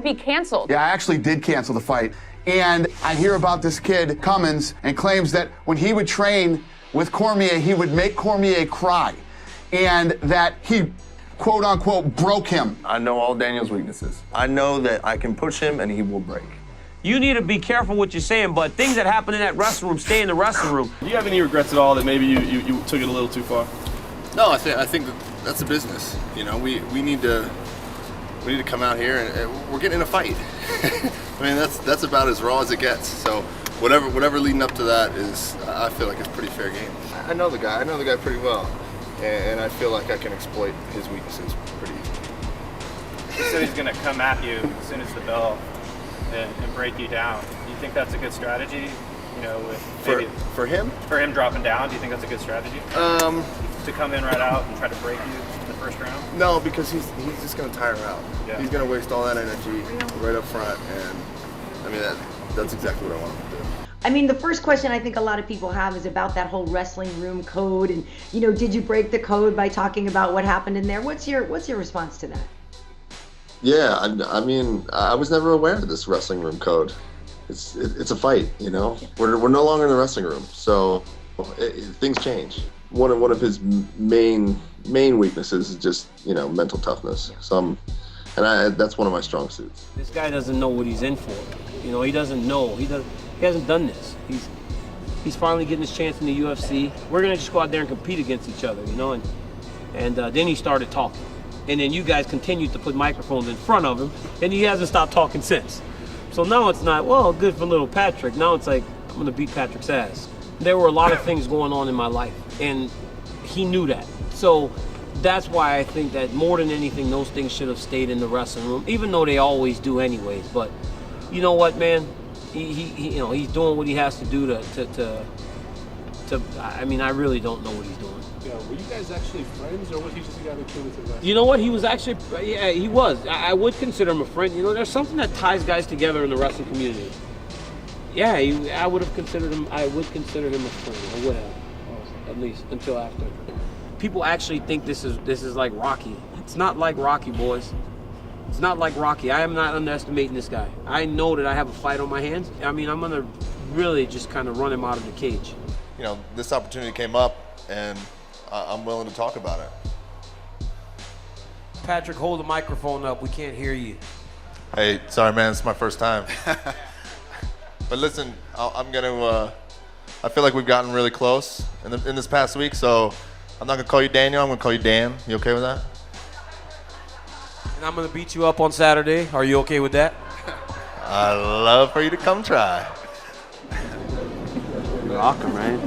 be canceled. Yeah, I actually did cancel the fight. And I hear about this kid, Cummins, and claims that when he would train with Cormier, he would make Cormier cry. And that he, quote unquote, broke him. I know all Daniel's weaknesses. I know that I can push him and he will break. You need to be careful what you're saying, but things that happen in that wrestling room stay in the wrestling room. Do you have any regrets at all that maybe you took it a little too far? No, I think that's a business. You know, we need to come out here and we're getting in a fight. I mean, that's about as raw as it gets. So whatever leading up to that is, I feel like it's pretty fair game. I know the guy pretty well, and I feel like I can exploit his weaknesses pretty easily. He said he's going to come at you as soon as the bell and break you down. Do you think that's a good strategy? You know, for him? For him dropping down, do you think that's a good strategy? To come in right out and try to break you in the first round? No, because he's just going to tire out. Yeah. He's going to waste all that energy right up front, and I mean that's exactly what I want him to do. I mean, the first question I think a lot of people have is about that whole wrestling room code, and you know, did you break the code by talking about what happened in there? What's your response to that? Yeah, I mean, I was never aware of this wrestling room code. It's a fight, you know. We're no longer in the wrestling room, so things change. One of his main weaknesses is just, you know, mental toughness. So that's one of my strong suits. This guy doesn't know what he's in for. You know, he doesn't know. He hasn't done this. He's finally getting his chance in the UFC. We're gonna just go out there and compete against each other, you know. And then he started talking. And then you guys continued to put microphones in front of him, and he hasn't stopped talking since. So now it's not, well, good for little Patrick. Now it's like, I'm gonna beat Patrick's ass. There were a lot of things going on in my life, and he knew that. So that's why I think that more than anything, those things should have stayed in the wrestling room, even though they always do anyways. But you know what, man? He you know, he's doing what he has to do to I mean, I really don't know what he's doing. Yeah, were you guys actually friends, or was he just a guy that came into wrestling? You know what? He was actually, yeah, he was. I would consider him a friend. You know, there's something that ties guys together in the wrestling community. Yeah, I would consider him a friend. I would have, at least until after. People actually think this is like Rocky. It's not like Rocky, boys. It's not like Rocky. I am not underestimating this guy. I know that I have a fight on my hands. I mean, I'm gonna really just kind of run him out of the cage. You know, this opportunity came up, and I'm willing to talk about it. Patrick, hold the microphone up. We can't hear you. Hey, sorry, man. It's my first time. But listen, I'm gonna. I feel like we've gotten really close in this past week, so I'm not gonna call you Daniel. I'm gonna call you Dan. You okay with that? And I'm gonna beat you up on Saturday. Are you okay with that? I'd love for you to come try. Rock him, right?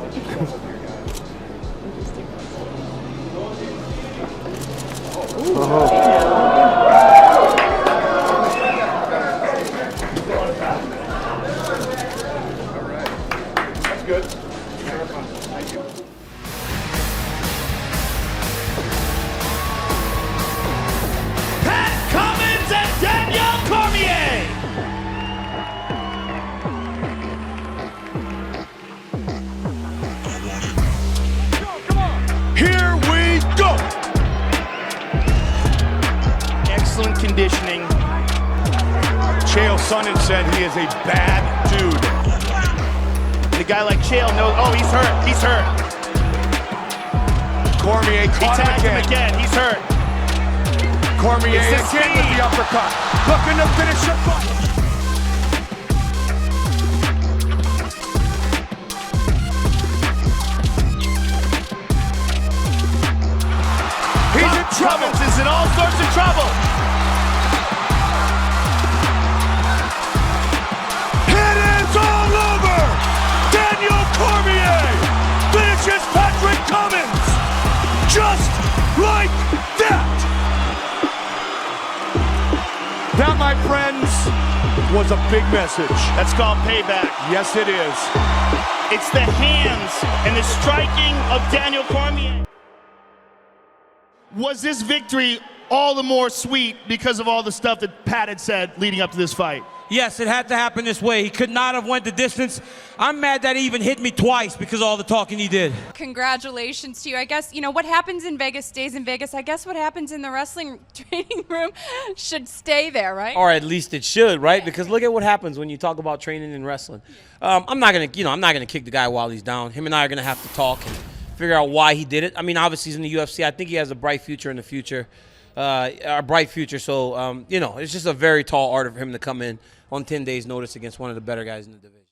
That's good. Thank you. Pat Cummins and Daniel Cormier. Here we go. Excellent conditioning. Chael Sonnen said he is a bad dude. And a guy like Chael knows, oh, he's hurt, he's hurt. Cormier He caught tagged him him again, he's hurt. Cormier It's the again with speed. the uppercut. Looking to finish the fight. He's in trouble. Cummins is in all sorts of trouble. It is all over. Daniel Cormier finishes Patrick Cummins just like that. That, my friends, was a big message. That's called payback. Yes, it is. It's the hands and the striking of Daniel Cormier. Was this victory all the more sweet because of all the stuff that Pat had said leading up to this fight? Yes, it had to happen this way. He could not have went the distance. I'm mad that he even hit me twice because of all the talking he did. Congratulations to you. I guess, you know, what happens in Vegas stays in Vegas. I guess what happens in the wrestling training room should stay there, right? Or at least it should, right? Because look at what happens when you talk about training and wrestling. I'm not gonna kick the guy while he's down. Him and I are gonna have to talk and figure out why he did it. I mean, obviously he's in the UFC. I think he has a bright future in the future. A bright future. So, you know, it's just a very tall order for him to come in on 10 days' notice against one of the better guys in the division.